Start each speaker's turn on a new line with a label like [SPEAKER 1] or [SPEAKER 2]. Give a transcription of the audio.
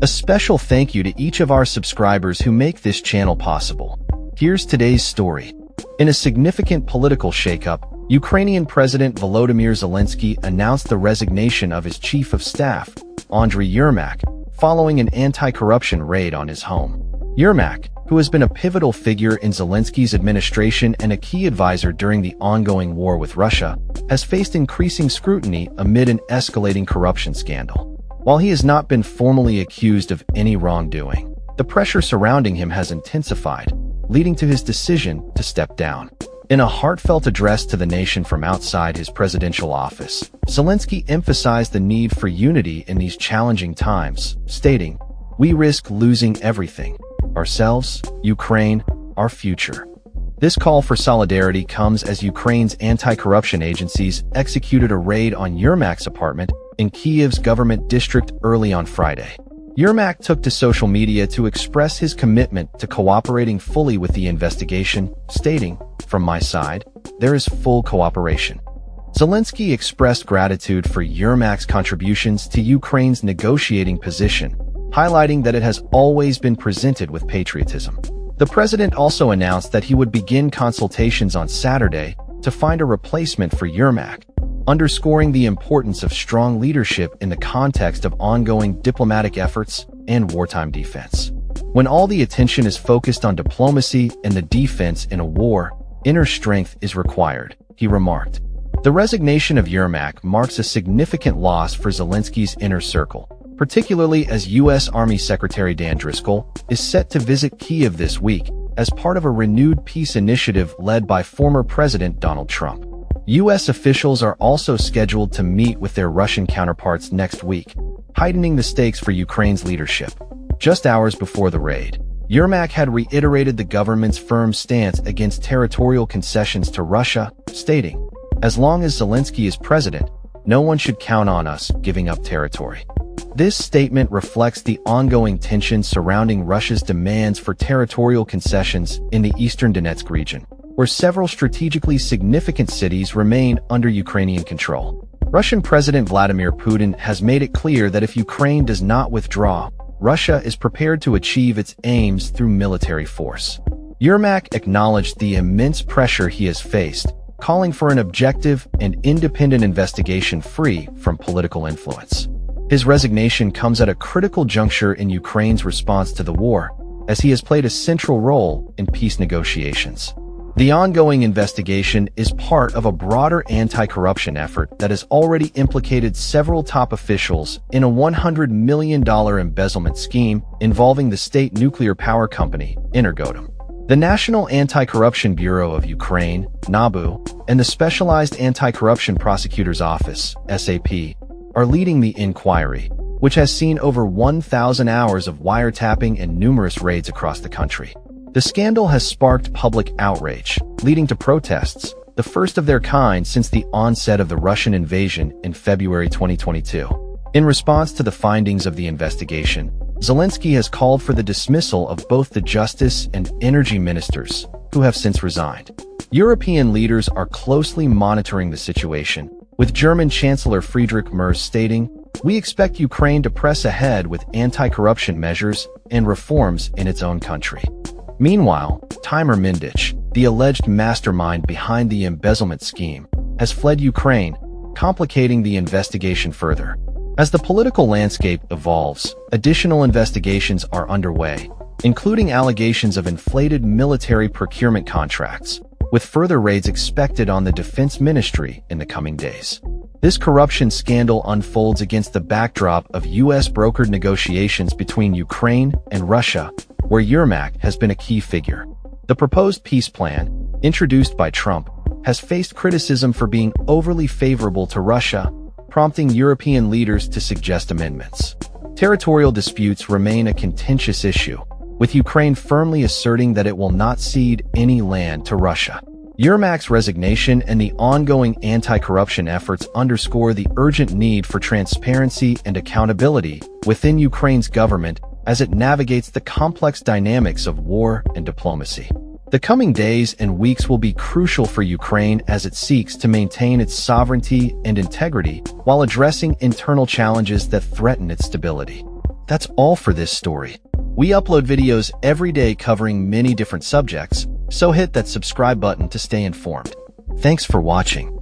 [SPEAKER 1] A special thank you to each of our subscribers who make this channel possible. Here's today's story. In a significant political shakeup, Ukrainian President Volodymyr Zelensky announced the resignation of his chief of staff, Andriy Yermak, following an anti-corruption raid on his home. Yermak, who has been a pivotal figure in Zelensky's administration and a key advisor during the ongoing war with Russia, has faced increasing scrutiny amid an escalating corruption scandal. While he has not been formally accused of any wrongdoing, the pressure surrounding him has intensified, leading to his decision to step down. In a heartfelt address to the nation from outside his presidential office, Zelensky emphasized the need for unity in these challenging times, stating, "We risk losing everything: ourselves, Ukraine, our future." This call for solidarity comes as Ukraine's anti-corruption agencies executed a raid on Yermak's apartment in Kyiv's government district early on Friday. Yermak took to social media to express his commitment to cooperating fully with the investigation, stating, "From my side, there is full cooperation." Zelensky expressed gratitude for Yermak's contributions to Ukraine's negotiating position, highlighting that it has always been presented with patriotism. The president also announced that he would begin consultations on Saturday to find a replacement for Yermak, underscoring the importance of strong leadership in the context of ongoing diplomatic efforts and wartime defense. When all the attention is focused on diplomacy and the defense in a war, inner strength is required, he remarked. The resignation of Yermak marks a significant loss for Zelensky's inner circle, particularly as U.S. Army Secretary Dan Driscoll is set to visit Kyiv this week as part of a renewed peace initiative led by former President Donald Trump. U.S. officials are also scheduled to meet with their Russian counterparts next week, heightening the stakes for Ukraine's leadership. Just hours before the raid, Yermak had reiterated the government's firm stance against territorial concessions to Russia, stating, "As long as Zelensky is president, no one should count on us giving up territory." This statement reflects the ongoing tension surrounding Russia's demands for territorial concessions in the eastern Donetsk region, where several strategically significant cities remain under Ukrainian control. Russian President Vladimir Putin has made it clear that if Ukraine does not withdraw, Russia is prepared to achieve its aims through military force. Yermak acknowledged the immense pressure he has faced, calling for an objective and independent investigation free from political influence. His resignation comes at a critical juncture in Ukraine's response to the war, as he has played a central role in peace negotiations. The ongoing investigation is part of a broader anti-corruption effort that has already implicated several top officials in a $100 million embezzlement scheme involving the state nuclear power company, Energodom. The National Anti-Corruption Bureau of Ukraine, NABU, and the Specialized Anti-Corruption Prosecutor's Office, SAP, are leading the inquiry, which has seen over 1,000 hours of wiretapping and numerous raids across the country. The scandal has sparked public outrage, leading to protests, the first of their kind since the onset of the Russian invasion in February 2022. In response to the findings of the investigation, Zelensky has called for the dismissal of both the justice and energy ministers, who have since resigned. European leaders are closely monitoring the situation, with German Chancellor Friedrich Merz stating, "We expect Ukraine to press ahead with anti-corruption measures and reforms in its own country." Meanwhile, Timur Mindich, the alleged mastermind behind the embezzlement scheme, has fled Ukraine, complicating the investigation further. As the political landscape evolves, additional investigations are underway, including allegations of inflated military procurement contracts, with further raids expected on the Defense Ministry in the coming days. This corruption scandal unfolds against the backdrop of U.S.-brokered negotiations between Ukraine and Russia, where Yermak has been a key figure. The proposed peace plan, introduced by Trump, has faced criticism for being overly favorable to Russia, prompting European leaders to suggest amendments. Territorial disputes remain a contentious issue, with Ukraine firmly asserting that it will not cede any land to Russia. Yermak's resignation and the ongoing anti-corruption efforts underscore the urgent need for transparency and accountability within Ukraine's government as it navigates the complex dynamics of war and diplomacy. The coming days and weeks will be crucial for Ukraine as it seeks to maintain its sovereignty and integrity while addressing internal challenges that threaten its stability. That's all for this story. We upload videos every day covering many different subjects, so hit that subscribe button to stay informed. Thanks for watching.